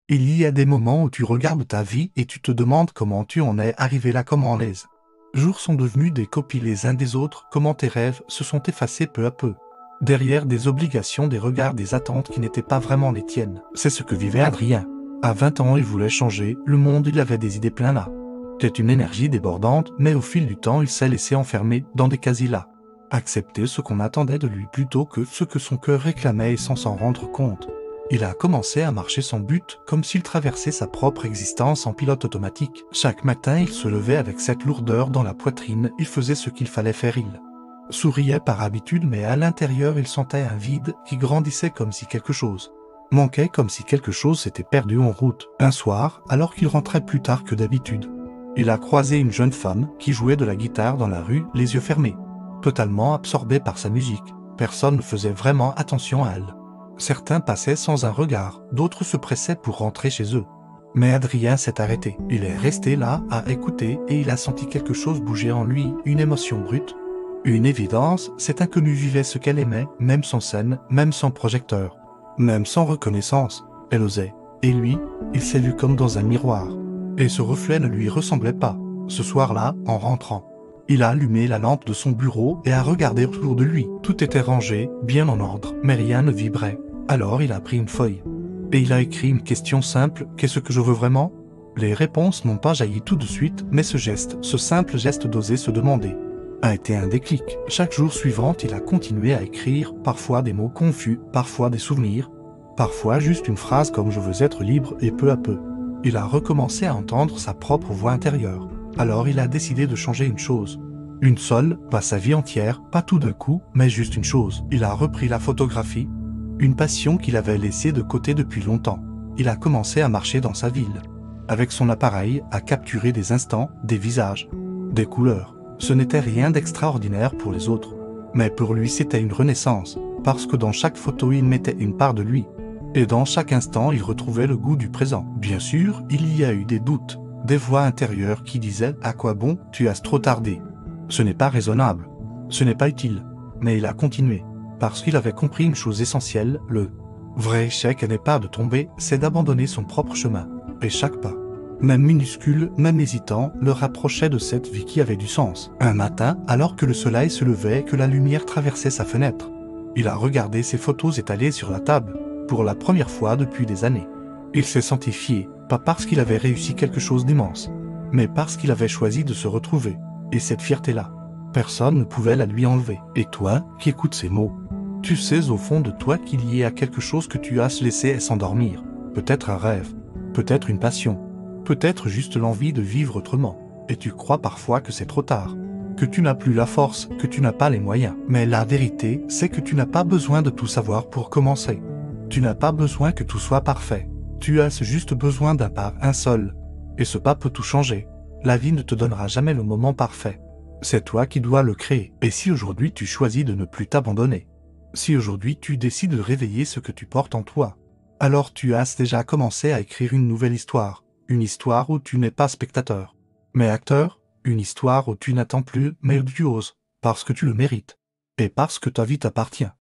Il y a des moments où tu regardes ta vie et tu te demandes comment tu en es arrivé là, comment les jours sont devenus des copies les uns des autres, comment tes rêves se sont effacés peu à peu. Derrière des obligations, des regards, des attentes qui n'étaient pas vraiment les tiennes. C'est ce que vivait Adrien. À 20 ans, il voulait changer le monde, il avait des idées plein là. C'était une énergie débordante, mais au fil du temps, il s'est laissé enfermer dans des casillas. Accepter ce qu'on attendait de lui plutôt que ce que son cœur réclamait et sans s'en rendre compte. Il a commencé à marcher sans but, comme s'il traversait sa propre existence en pilote automatique. Chaque matin, il se levait avec cette lourdeur dans la poitrine, il faisait ce qu'il fallait faire, il souriait par habitude, mais à l'intérieur, il sentait un vide qui grandissait comme si quelque chose manquait, comme si quelque chose s'était perdu en route. Un soir, alors qu'il rentrait plus tard que d'habitude, il a croisé une jeune femme qui jouait de la guitare dans la rue, les yeux fermés, totalement absorbée par sa musique. Personne ne faisait vraiment attention à elle. Certains passaient sans un regard, d'autres se pressaient pour rentrer chez eux. Mais Adrien s'est arrêté. Il est resté là, à écouter, et il a senti quelque chose bouger en lui, une émotion brute. Une évidence, cet inconnu vivait ce qu'elle aimait, même sans scène, même sans projecteur, même sans reconnaissance. Elle osait. Et lui, il s'est vu comme dans un miroir. Et ce reflet ne lui ressemblait pas. Ce soir-là, en rentrant, il a allumé la lampe de son bureau et a regardé autour de lui. Tout était rangé, bien en ordre, mais rien ne vibrait. Alors il a pris une feuille. Et il a écrit une question simple, qu'est-ce que je veux vraiment? Les réponses n'ont pas jailli tout de suite, mais ce geste, ce simple geste d'oser se demander, a été un déclic. Chaque jour suivant, il a continué à écrire, parfois des mots confus, parfois des souvenirs, parfois juste une phrase comme je veux être libre, et peu à peu, il a recommencé à entendre sa propre voix intérieure. Alors il a décidé de changer une chose. Une seule, pas sa vie entière, pas tout d'un coup, mais juste une chose. Il a repris la photographie, une passion qu'il avait laissée de côté depuis longtemps. Il a commencé à marcher dans sa ville, avec son appareil, à capturer des instants, des visages, des couleurs. Ce n'était rien d'extraordinaire pour les autres, mais pour lui c'était une renaissance, parce que dans chaque photo il mettait une part de lui. Et dans chaque instant il retrouvait le goût du présent. Bien sûr, il y a eu des doutes, des voix intérieures qui disaient « À quoi bon, tu as trop tardé ?» Ce n'est pas raisonnable, ce n'est pas utile. Mais il a continué, parce qu'il avait compris une chose essentielle, le vrai échec n'est pas de tomber, c'est d'abandonner son propre chemin. Et chaque pas, même minuscule, même hésitant, le rapprochait de cette vie qui avait du sens. Un matin, alors que le soleil se levait et que la lumière traversait sa fenêtre, il a regardé ses photos étalées sur la table, pour la première fois depuis des années. Il s'est senti fier, pas parce qu'il avait réussi quelque chose d'immense, mais parce qu'il avait choisi de se retrouver. Et cette fierté-là, personne ne pouvait la lui enlever. Et toi, qui écoutes ces mots, tu sais au fond de toi qu'il y a quelque chose que tu as laissé s'endormir. Peut-être un rêve, peut-être une passion, peut-être juste l'envie de vivre autrement. Et tu crois parfois que c'est trop tard, que tu n'as plus la force, que tu n'as pas les moyens. Mais la vérité, c'est que tu n'as pas besoin de tout savoir pour commencer. Tu n'as pas besoin que tout soit parfait. Tu as juste besoin d'un pas, un seul. Et ce pas peut tout changer. La vie ne te donnera jamais le moment parfait. C'est toi qui dois le créer. Et si aujourd'hui tu choisis de ne plus t'abandonner, si aujourd'hui tu décides de réveiller ce que tu portes en toi, alors tu as déjà commencé à écrire une nouvelle histoire. Une histoire où tu n'es pas spectateur, mais acteur. Une histoire où tu n'attends plus, mais tu oses, parce que tu le mérites. Et parce que ta vie t'appartient.